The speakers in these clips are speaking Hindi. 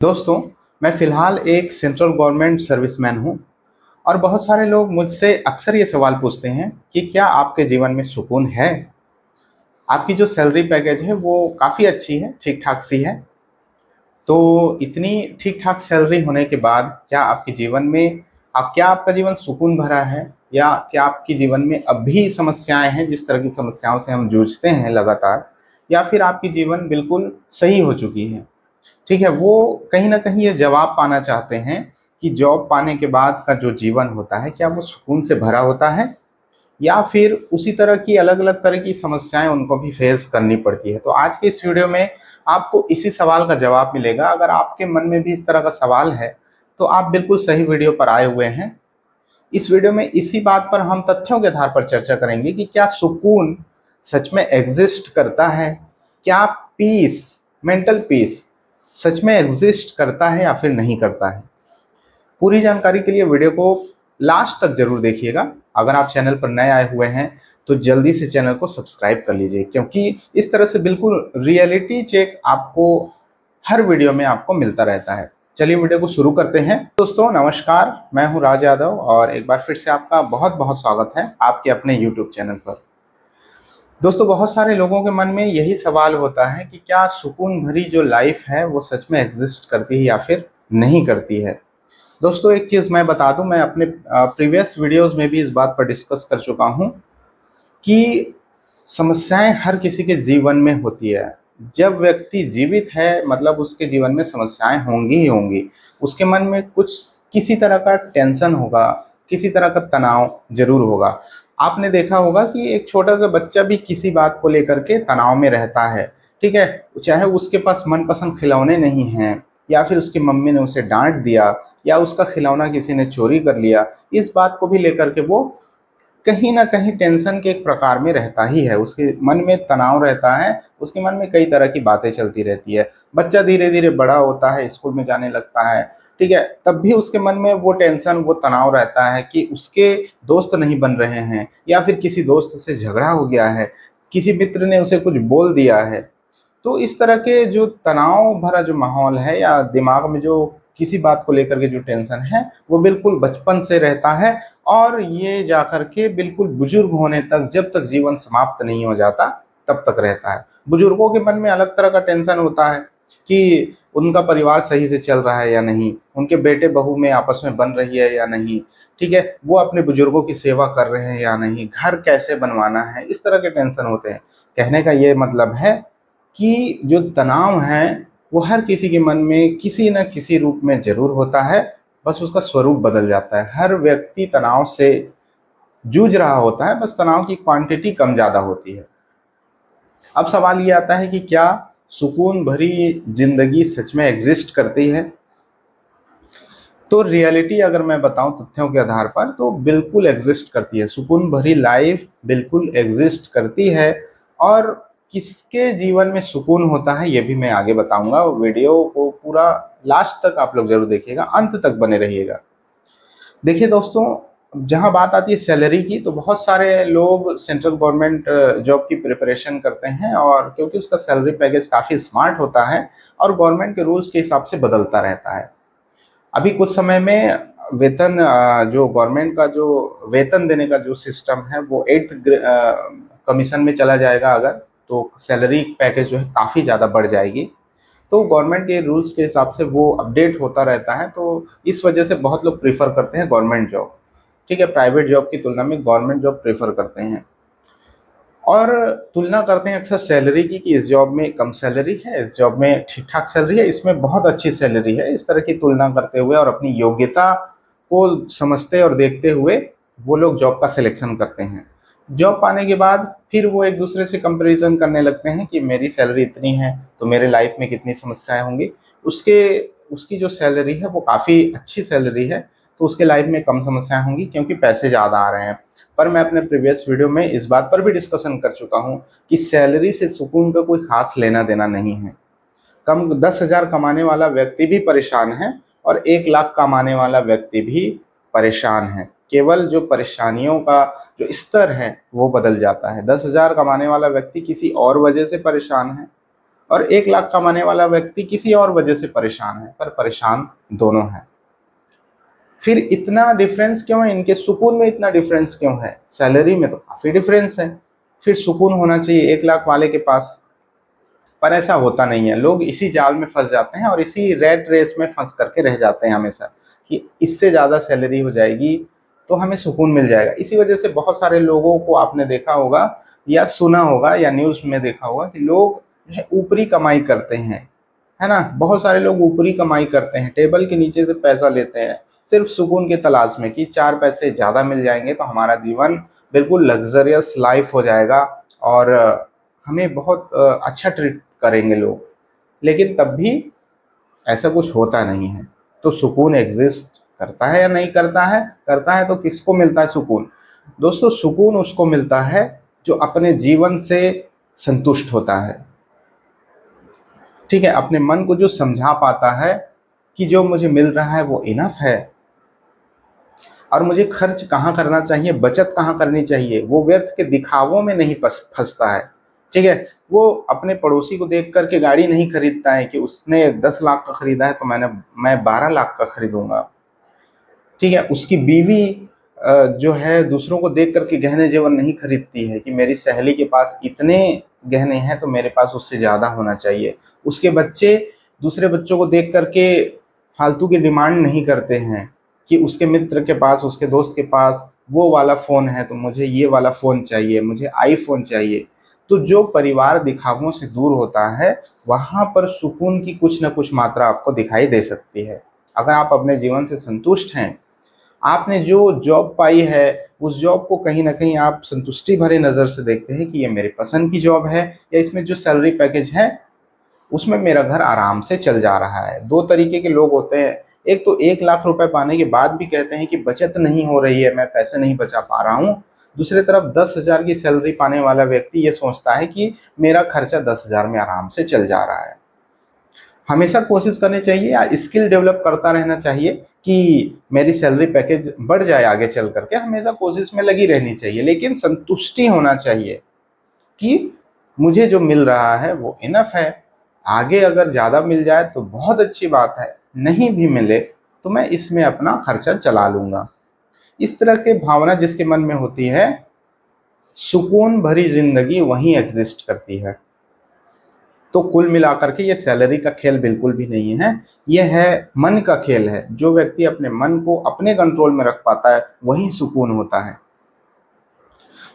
दोस्तों, मैं फ़िलहाल एक सेंट्रल गवर्नमेंट सर्विसमैन हूँ और बहुत सारे लोग मुझसे अक्सर ये सवाल पूछते हैं कि क्या आपके जीवन में सुकून है? आपकी जो सैलरी पैकेज है वो काफ़ी अच्छी है, ठीक-ठाक सी है। तो इतनी ठीक-ठाक सैलरी होने के बाद क्या आपके जीवन में क्या आपका जीवन सुकून भरा है? या क्या आपके जीवन में अब भी समस्याएँ हैं, जिस तरह की समस्याओं से हम जूझते हैं लगातार? या फिर आपकी जीवन बिल्कुल सही हो चुकी है? ठीक है, वो कहीं न कहीं ये जवाब पाना चाहते हैं कि जॉब पाने के बाद का जो जीवन होता है, क्या वो सुकून से भरा होता है? या फिर उसी तरह की अलग-अलग तरह की समस्याएँ उनको भी फेस करनी पड़ती है? तो आज के इस वीडियो में आपको इसी सवाल का जवाब मिलेगा। अगर आपके मन में भी इस तरह का सवाल है, तो आप बिल्कुल सही वीडियो पर आए हुए हैं। इस वीडियो में इसी बात पर हम तथ्यों के आधार पर चर्चा करेंगे कि क्या सुकून सच में एग्ज़िस्ट करता है? क्या पीस, मेंटल पीस सच में एग्ज़िस्ट करता है या फिर नहीं करता है? पूरी जानकारी के लिए वीडियो को लास्ट तक ज़रूर देखिएगा। अगर आप चैनल पर नए आए हुए हैं, तो जल्दी से चैनल को सब्सक्राइब कर लीजिए, क्योंकि इस तरह से बिल्कुल रियलिटी चेक आपको हर वीडियो में आपको मिलता रहता है। चलिए वीडियो को शुरू करते हैं। दोस्तों नमस्कार, मैं हूं राज यादव और एक बार फिर से आपका बहुत-बहुत स्वागत है आपके अपने यूट्यूब चैनल पर। दोस्तों बहुत सारे लोगों के मन में यही सवाल होता है कि क्या सुकून भरी जो लाइफ है वो सच में एग्ज़िस्ट करती है या फिर नहीं करती है? दोस्तों एक चीज़ मैं बता दूं, मैं अपने प्रीवियस वीडियोस में भी इस बात पर डिस्कस कर चुका हूं कि समस्याएं हर किसी के जीवन में होती है। जब व्यक्ति जीवित है मतलब उसके जीवन में समस्याएं होंगी ही होंगी। उसके मन में कुछ किसी तरह का टेंशन होगा, किसी तरह का तनाव ज़रूर होगा। आपने देखा होगा कि एक छोटा सा बच्चा भी किसी बात को लेकर के तनाव में रहता है, ठीक है? चाहे उसके पास मनपसंद खिलौने नहीं हैं या फिर उसकी मम्मी ने उसे डाँट दिया या उसका खिलौना किसी ने चोरी कर लिया, इस बात को भी लेकर के वो कहीं न कहीं टेंशन के एक प्रकार में रहता ही है। उसके मन में तनाव रहता है, उसके मन में कई तरह की बातें चलती रहती है। बच्चा धीरे-धीरे बड़ा होता है, स्कूल में जाने लगता है, ठीक है? तब भी उसके मन में वो टेंशन, वो तनाव रहता है कि उसके दोस्त नहीं बन रहे हैं या फिर किसी दोस्त से झगड़ा हो गया है, किसी मित्र ने उसे कुछ बोल दिया है। तो इस तरह के जो तनाव भरा जो माहौल है या दिमाग में जो किसी बात को लेकर के जो टेंशन है, वो बिल्कुल बचपन से रहता है और ये जाकर के बिल्कुल बुजुर्ग होने तक, जब तक जीवन समाप्त नहीं हो जाता, तब तक रहता है। बुजुर्गों के मन में अलग तरह का टेंशन होता है कि उनका परिवार सही से चल रहा है या नहीं, उनके बेटे-बहू में आपस में बन रही है या नहीं, ठीक है? वो अपने बुजुर्गों की सेवा कर रहे हैं या नहीं, घर कैसे बनवाना है, इस तरह के टेंशन होते हैं। कहने का ये मतलब है कि जो तनाव है वो हर किसी के मन में किसी न किसी रूप में ज़रूर होता है, बस उसका स्वरूप बदल जाता है। हर व्यक्ति तनाव से जूझ रहा होता है, बस तनाव की क्वांटिटी कम ज़्यादा होती है। अब सवाल ये आता है कि क्या सुकून भरी ज़िंदगी सच में एग्ज़िस्ट करती है? तो रियलिटी अगर मैं बताऊँ तथ्यों के आधार पर, तो बिल्कुल एग्ज़िस्ट करती है। सुकून भरी लाइफ़ बिल्कुल एग्ज़िस्ट करती है और किसके जीवन में सुकून होता है ये भी मैं आगे बताऊँगा। वीडियो को पूरा लास्ट तक आप लोग ज़रूर देखिएगा, अंत तक बने रहिएगा। देखिए दोस्तों, जहाँ बात आती है सैलरी की, तो बहुत सारे लोग सेंट्रल गवर्नमेंट जॉब की प्रिपरेशन करते हैं और क्योंकि उसका सैलरी पैकेज काफ़ी स्मार्ट होता है और गवर्नमेंट के रूल्स के हिसाब से बदलता रहता है। अभी कुछ समय में वेतन जो गवर्नमेंट का जो वेतन देने का जो सिस्टम है वो 8th कमीशन में चला जाएगा अगर, तो सैलरी पैकेज जो है काफ़ी ज़्यादा बढ़ जाएगी। तो गवर्नमेंट के रूल्स के हिसाब से वो अपडेट होता रहता है, तो इस वजह से बहुत लोग प्रेफ़र करते हैं गवर्नमेंट जॉब, ठीक है? प्राइवेट जॉब की तुलना में गवर्नमेंट जॉब प्रेफ़र करते हैं और तुलना करते हैं अक्सर सैलरी की कि इस जॉब में कम सैलरी है, इस जॉब में ठीक-ठाक सैलरी है, इसमें बहुत अच्छी सैलरी है। इस तरह की तुलना करते हुए और अपनी योग्यता को समझते और देखते हुए वो लोग जॉब का सिलेक्शन करते हैं। जॉब पाने के बाद फिर वो एक-दूसरे से कंपैरिज़न करने लगते हैं कि मेरी सैलरी इतनी है, तो मेरे लाइफ़ में कितनी समस्याएँ होंगी। उसके उसकी जो सैलरी है वो काफ़ी अच्छी सैलरी है, तो उसके लाइफ़ में कम समस्याएँ होंगी क्योंकि पैसे ज़्यादा आ रहे हैं। पर मैं अपने प्रीवियस वीडियो में इस बात पर भी डिस्कशन कर चुका हूँ कि सैलरी से सुकून का कोई ख़ास लेना-देना नहीं है। कम 10,000 कमाने वाला व्यक्ति भी परेशान है और 1 लाख कमाने वाला व्यक्ति भी परेशान है। केवल जो परेशानियों का जो स्तर है वो बदल जाता है। 10,000 कमाने वाला व्यक्ति किसी और वजह से परेशान है और 1 लाख कमाने वाला व्यक्ति किसी और वजह से परेशान है, पर परेशान दोनों हैं। फिर इतना डिफरेंस क्यों है? इनके सुकून में इतना डिफरेंस क्यों है? सैलरी में तो काफ़ी डिफरेंस है। फिर सुकून होना चाहिए 1 लाख वाले के पास, पर ऐसा होता नहीं है। लोग इसी जाल में फंस जाते हैं और इसी रैट रेस में फंस करके रह जाते हैं हमेशा, कि इससे ज़्यादा सैलरी हो जाएगी तो हमें सुकून मिल जाएगा। इसी वजह से बहुत सारे लोगों को आपने देखा होगा या सुना होगा या न्यूज़ में देखा होगा कि लोग जो है ऊपरी कमाई करते हैं, है ना? बहुत सारे लोग ऊपरी कमाई करते हैं, टेबल के नीचे से पैसा लेते हैं सिर्फ सुकून की तलाश में, कि 4 पैसे ज़्यादा मिल जाएंगे तो हमारा जीवन बिल्कुल लग्जरियस लाइफ हो जाएगा और हमें बहुत अच्छा ट्रीट करेंगे लोग। लेकिन तब भी ऐसा कुछ होता नहीं है। तो सुकून एग्जिस्ट करता है या नहीं करता है? करता है तो किसको मिलता है सुकून? दोस्तों, सुकून उसको मिलता है जो अपने जीवन से संतुष्ट होता है। ठीक है, अपने मन को जो समझा पाता है कि जो मुझे मिल रहा है वो इनफ है और मुझे खर्च कहाँ करना चाहिए, बचत कहाँ करनी चाहिए, वो व्यर्थ के दिखावों में नहीं फंसता है। ठीक है, वो अपने पड़ोसी को देख करके गाड़ी नहीं खरीदता है कि उसने 10 लाख का खरीदा है तो मैं 12 लाख का खरीदूंगा। ठीक है, उसकी बीवी जो है दूसरों को देख करके गहने जेवर नहीं खरीदती है कि मेरी सहेली के पास इतने गहने हैं तो मेरे पास उससे ज़्यादा होना चाहिए। उसके बच्चे दूसरे बच्चों को देख करके फालतू की डिमांड नहीं करते हैं कि उसके मित्र के पास, उसके दोस्त के पास वो वाला फ़ोन है तो मुझे ये वाला फ़ोन चाहिए, मुझे आईफोन चाहिए। तो जो परिवार दिखावों से दूर होता है, वहाँ पर सुकून की कुछ न कुछ मात्रा आपको दिखाई दे सकती है। अगर आप अपने जीवन से संतुष्ट हैं, आपने जो जॉब पाई है उस जॉब को कहीं न कहीं आप संतुष्टि भरे नज़र से देखते हैं कि ये मेरे पसंद की जॉब है या इसमें जो सैलरी पैकेज है उसमें मेरा घर आराम से चल जा रहा है। 2 तरीके के लोग होते हैं, एक तो 1 लाख रुपए पाने के बाद भी कहते हैं कि बचत नहीं हो रही है, मैं पैसे नहीं बचा पा रहा हूँ। दूसरी तरफ 10,000 की सैलरी पाने वाला व्यक्ति ये सोचता है कि मेरा खर्चा 10,000 में आराम से चल जा रहा है। हमेशा कोशिश करनी चाहिए या स्किल डेवलप करता रहना चाहिए कि मेरी सैलरी पैकेज बढ़ जाए आगे चल करके, हमेशा कोशिश में लगी रहनी चाहिए, लेकिन संतुष्टि होना चाहिए कि मुझे जो मिल रहा है वो इनफ है। आगे अगर ज़्यादा मिल जाए तो बहुत अच्छी बात है, नहीं भी मिले तो मैं इसमें अपना खर्चा चला लूँगा। इस तरह की भावना जिसके मन में होती है, सुकून भरी ज़िंदगी वहीं एग्जिस्ट करती है। तो कुल मिलाकर के ये सैलरी का खेल बिल्कुल भी नहीं है, ये है मन का खेल है। जो व्यक्ति अपने मन को अपने कंट्रोल में रख पाता है वहीं सुकून होता है।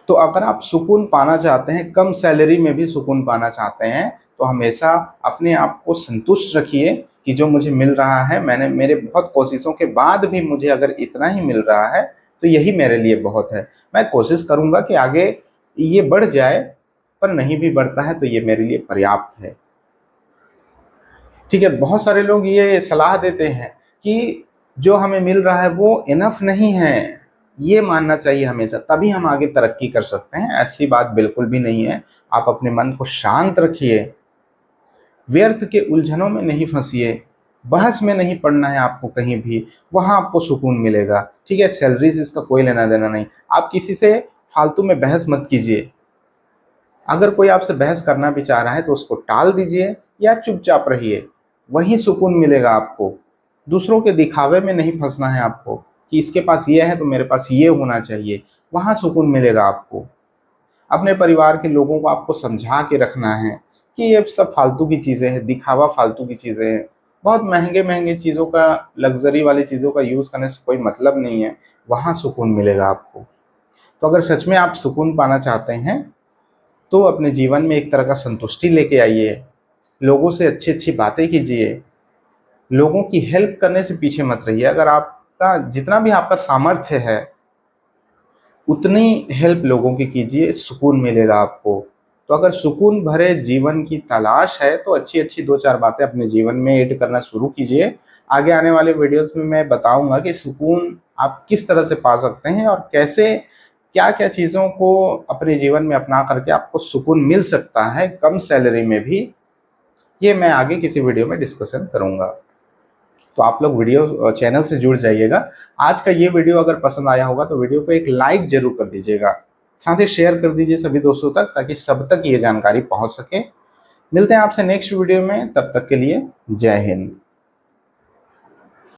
तो अगर आप सुकून पाना चाहते हैं, कम सैलरी में भी सुकून पाना चाहते हैं, तो हमेशा अपने आप को संतुष्ट रखिए कि जो मुझे मिल रहा है, मैंने मेरे बहुत कोशिशों के बाद भी मुझे अगर इतना ही मिल रहा है तो यही मेरे लिए बहुत है। मैं कोशिश करूँगा कि आगे ये बढ़ जाए, पर नहीं भी बढ़ता है तो ये मेरे लिए पर्याप्त है। ठीक है, बहुत सारे लोग ये सलाह देते हैं कि जो हमें मिल रहा है वो इनफ नहीं है, ये मानना चाहिए हमेशा, तभी हम आगे तरक्की कर सकते हैं। ऐसी बात बिल्कुल भी नहीं है। आप अपने मन को शांत रखिए, व्यर्थ के उलझनों में नहीं फंसिए, बहस में नहीं पड़ना है आपको कहीं भी, वहाँ आपको सुकून मिलेगा। ठीक है, सैलरी से इसका कोई लेना देना नहीं। आप किसी से फालतू में बहस मत कीजिए। अगर कोई आपसे बहस करना भी चाह रहा है तो उसको टाल दीजिए या चुपचाप रहिए, वहीं सुकून मिलेगा आपको। दूसरों के दिखावे में नहीं फंसना है आपको कि इसके पास ये है तो मेरे पास ये होना चाहिए, वहाँ सुकून मिलेगा आपको। अपने परिवार के लोगों को आपको समझा के रखना है कि ये सब फालतू की चीज़ें हैं, दिखावा फालतू की चीज़ें हैं। बहुत महंगे महंगे चीज़ों का, लग्जरी वाली चीज़ों का यूज़ करने से कोई मतलब नहीं है, वहाँ सुकून मिलेगा आपको। तो अगर सच में आप सुकून पाना चाहते हैं तो अपने जीवन में एक तरह का संतुष्टि लेके आइए, लोगों से अच्छी अच्छी बातें कीजिए, लोगों की हेल्प करने से पीछे मत रहिए। अगर आपका जितना भी आपका सामर्थ्य है उतनी हेल्प लोगों की कीजिए, सुकून मिलेगा आपको। तो अगर सुकून भरे जीवन की तलाश है तो अच्छी अच्छी 2-4 बातें अपने जीवन में ऐड करना शुरू कीजिए। आगे आने वाले वीडियोस में मैं बताऊंगा कि सुकून आप किस तरह से पा सकते हैं और कैसे, क्या क्या चीज़ों को अपने जीवन में अपना करके आपको सुकून मिल सकता है कम सैलरी में भी, ये मैं आगे किसी वीडियो में डिस्कशन करूंगा। तो आप लोग वीडियो चैनल से जुड़ जाइएगा। आज का ये वीडियो अगर पसंद आया होगा तो वीडियो को एक लाइक जरूर कर दीजिएगा, साथ ही शेयर कर दीजिए सभी दोस्तों तक, ताकि सब तक ये जानकारी पहुंच सके। मिलते हैं आपसे नेक्स्ट वीडियो में, तब तक के लिए जय हिंद।